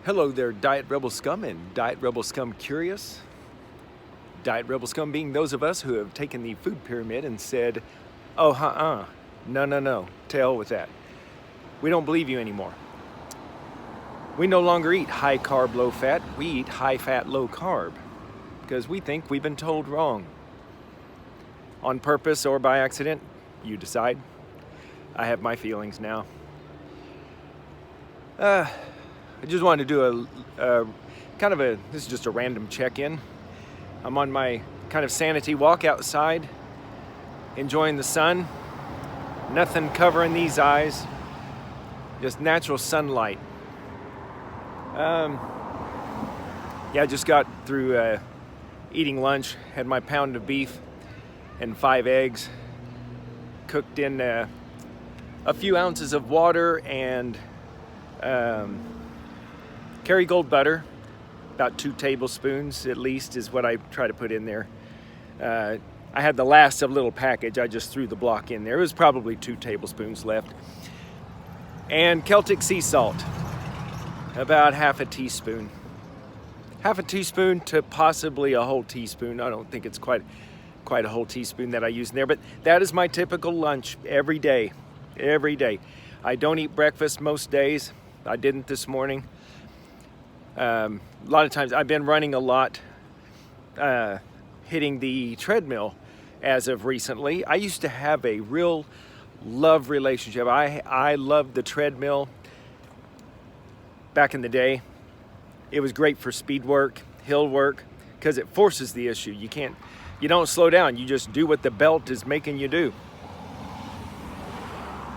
Hello there, Diet Rebel Scum and Diet Rebel Scum Curious. Diet Rebel Scum being those of us who have taken the food pyramid and said, oh, no, to hell with that. We don't believe you anymore. We no longer eat high carb, low fat. We eat high fat, low carb because we think we've been told wrong. On purpose or by accident, you decide. I have my feelings now. I just wanted to do this is just a random check-in. I'm on my kind of sanity walk outside, enjoying the sun. Nothing covering these eyes, just natural sunlight. I just got through eating lunch, had my pound of beef and 5 eggs, cooked in a few ounces of water and Kerrygold butter, about 2 tablespoons at least is what I try to put in there. I had the last of little package, I just threw the block in there. It was probably 2 tablespoons left. And Celtic sea salt, about half a teaspoon. Half a teaspoon to possibly a whole teaspoon. I don't think it's quite a whole teaspoon that I use in there, but that is my typical lunch every day. I don't eat breakfast most days. I didn't this morning. A lot of times I've been running a lot, hitting the treadmill as of recently. I used to have a real love relationship. I loved the treadmill back in the day. It was great for speed work, hill work, because it forces the issue. You don't slow down, you just do what the belt is making you do.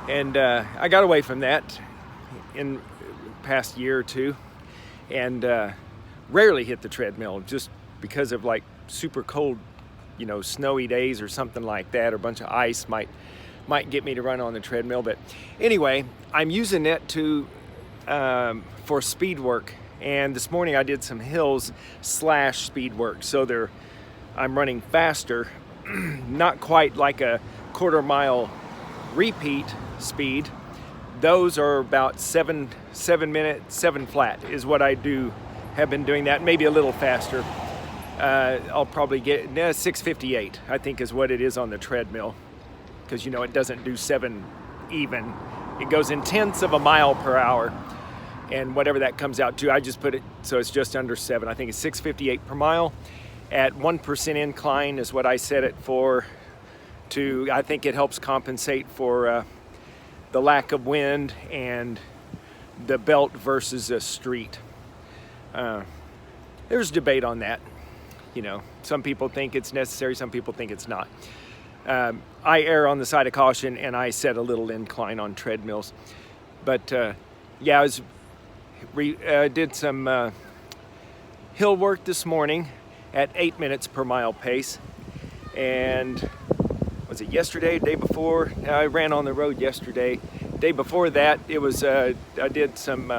And I got away from that in the past year or two, and rarely hit the treadmill just because of like super cold, snowy days or something like that, or a bunch of ice might get me to run on the treadmill. But anyway, I'm using it for speed work, and this morning I did some hills / speed work, so I'm running faster, not quite like a quarter mile repeat speed. Those are about 7 flat is what I have been doing that, maybe a little faster. I'll probably get 6:58, I think is what it is on the treadmill, because it doesn't do 7 even. It goes in tenths of a mile per hour, and whatever that comes out to, I just put it so it's just under 7. I think it's 6:58 per mile at 1% incline is what I set it for. I think it helps compensate for the lack of wind and the belt versus a street. There's debate on that. Some people think it's necessary, some people think it's not. I err on the side of caution, and I set a little incline on treadmills. But I did some hill work this morning at 8 minutes per mile pace. And was it yesterday, day before? I ran on the road yesterday. Day before that, it was I did some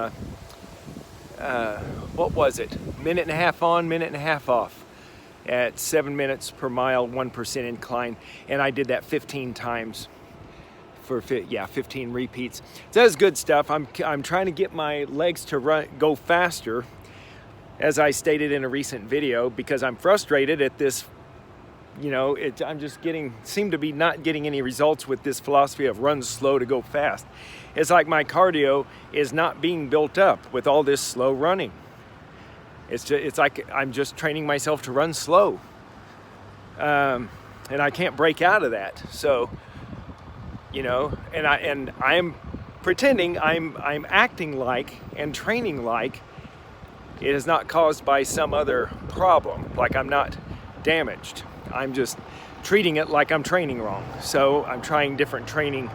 what was it? Minute and a half on, minute and a half off at 7 minutes per mile, 1% incline, and I did that 15 times for 15 repeats. So that's good stuff. I'm trying to get my legs to go faster, as I stated in a recent video, because I'm frustrated at this. I'm just seem to be not getting any results with this philosophy of run slow to go fast. It's like my cardio is not being built up with all this slow running. It's like I'm just training myself to run slow, and I can't break out of that. So, and I'm pretending I'm acting like and training like it is not caused by some other problem, like I'm not damaged. I'm just treating it like I'm training wrong. So I'm trying different training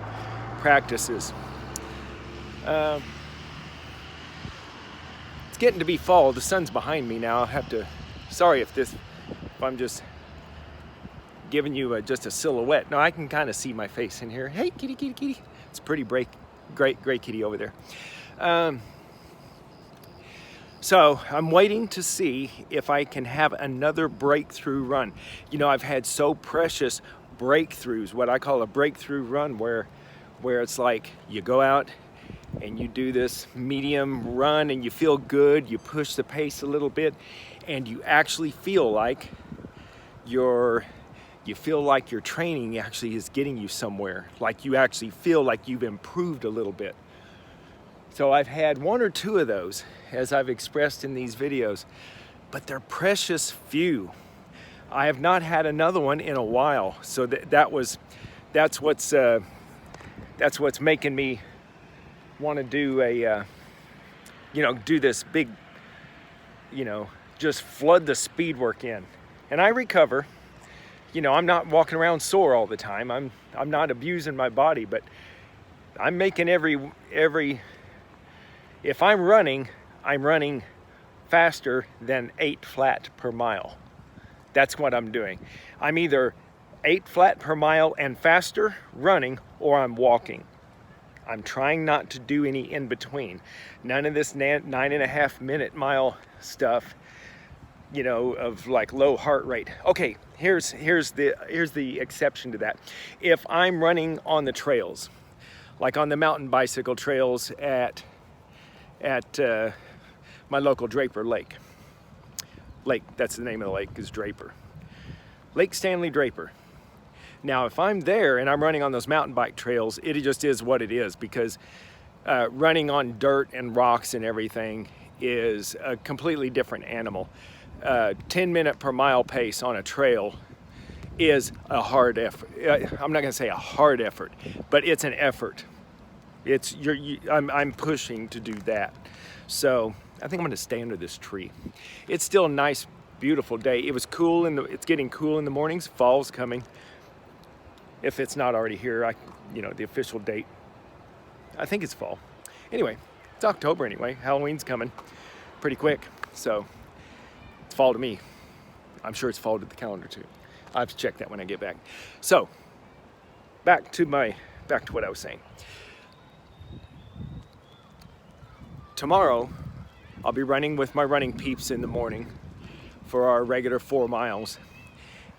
practices. It's getting to be fall. The sun's behind me now. Sorry if I'm just giving you just a silhouette. No, I can kind of see my face in here. Hey, kitty. It's a pretty great kitty over there. So I'm waiting to see if I can have another breakthrough run. I've had so precious breakthroughs, what I call a breakthrough run, where it's like you go out and you do this medium run and you feel good, you push the pace a little bit, and you actually feel like your training actually is getting you somewhere, like you actually feel like you've improved a little bit. So I've had one or two of those, as I've expressed in these videos, but they're precious few. I have not had another one in a while, so that's what's making me want to do do this big, just flood the speed work in. And I recover. I'm not walking around sore all the time. I'm not abusing my body, but I'm making if I'm running faster than 8 flat per mile. That's what I'm doing. I'm either 8 flat per mile and faster running, or I'm walking. I'm trying not to do any in between. None of this 9.5 minute mile stuff, of like low heart rate. Okay, here's the exception to that. If I'm running on the trails, like on the mountain bicycle trails at my local Draper Lake. That's the name of the lake, is Draper. Lake Stanley Draper. Now, if I'm there and I'm running on those mountain bike trails, it just is what it is, because running on dirt and rocks and everything is a completely different animal. 10-minute per mile pace on a trail is a hard effort. I'm not going to say a hard effort, but it's an effort. I'm pushing to do that. So I think I'm going to stay under this tree. It's still a nice, beautiful day. It was cool it's getting cool in the mornings. Fall's coming. If it's not already here, the official date, I think it's fall. Anyway, it's October anyway. Halloween's coming pretty quick, so it's fall to me. I'm sure it's fall to the calendar too. I have to check that when I get back. So back to what I was saying. Tomorrow, I'll be running with my running peeps in the morning for our regular 4 miles.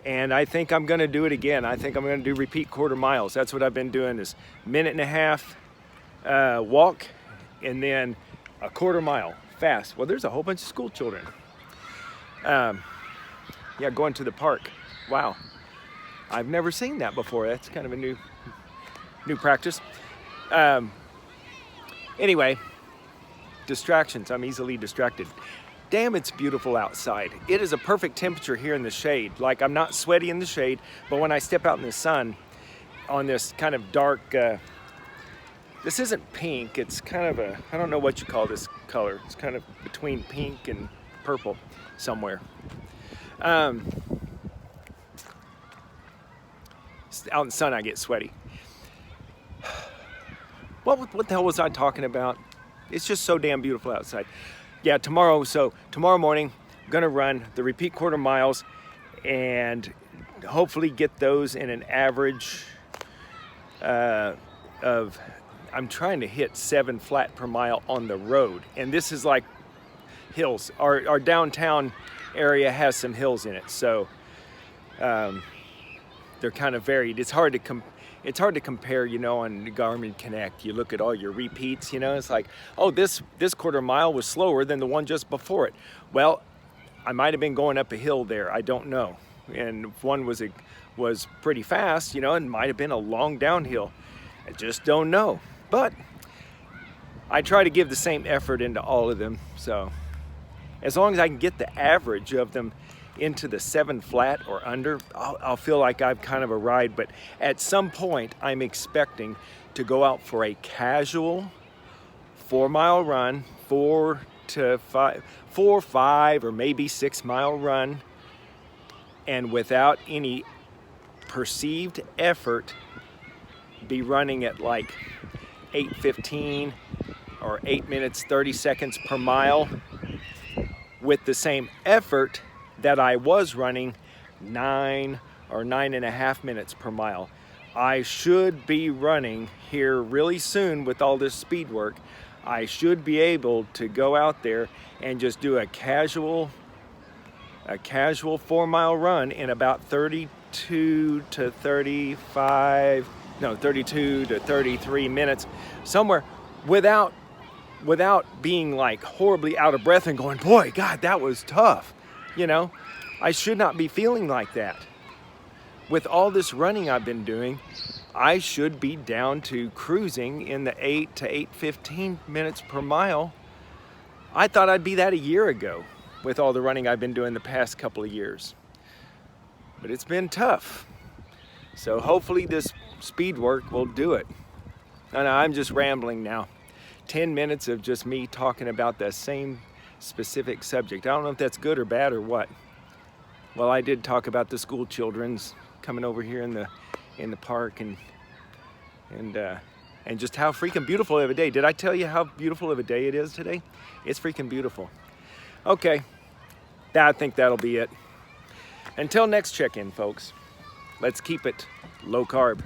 And I think I'm gonna do it again. I think I'm gonna do repeat quarter miles. That's what I've been doing, is 1.5 minute walk and then a quarter mile fast. Well, there's a whole bunch of school children. Going to the park. Wow. I've never seen that before. That's kind of a new practice. Anyway, distractions. I'm easily distracted. Damn, it's beautiful outside. It is a perfect temperature here in the shade. Like, I'm not sweaty in the shade, but when I step out in the sun on this kind of dark, this isn't pink, it's kind of I don't know what you call this color. It's kind of between pink and purple somewhere. Out in the sun, I get sweaty. What the hell was I talking about? It's just so damn beautiful outside. Yeah, tomorrow morning, I'm gonna run the repeat quarter miles and hopefully get those in an average of, I'm trying to hit 7 flat per mile on the road. And this is like hills. Our downtown area has some hills in it, so they're kind of varied. It's hard to compare, on Garmin Connect. You look at all your repeats, it's like, oh, this quarter mile was slower than the one just before it. Well, I might have been going up a hill there. I don't know. And one was pretty fast, and might have been a long downhill. I just don't know. But I try to give the same effort into all of them. So as long as I can get the average of them into the 7 flat or under, I'll feel like I've kind of arrived. But at some point, I'm expecting to go out for a casual 4-mile run, 4, 5, or maybe 6-mile run, and without any perceived effort, be running at like 8:15 or 8 minutes 30 seconds per mile, with the same effort that I was running 9 or 9.5 minutes per mile. I should be running here really soon with all this speed work. I should be able to go out there and just do a casual 4-mile run in about 32 to 33 minutes, somewhere without being like horribly out of breath and going, boy, God, that was tough. You know, I should not be feeling like that. With all this running I've been doing, I should be down to cruising in the 8 to 8:15 minutes per mile. I thought I'd be that a year ago with all the running I've been doing the past couple of years. But it's been tough. So hopefully this speed work will do it. And I'm just rambling now. 10 minutes of just me talking about the same specific subject. I don't know if that's good or bad or what. Well, I did talk about the school children's coming over here in the park and just how freaking beautiful of a day. Did I tell you how beautiful of a day it is today? It's freaking beautiful. Okay, I think that'll be it. Until next check-in, folks, let's keep it low carb.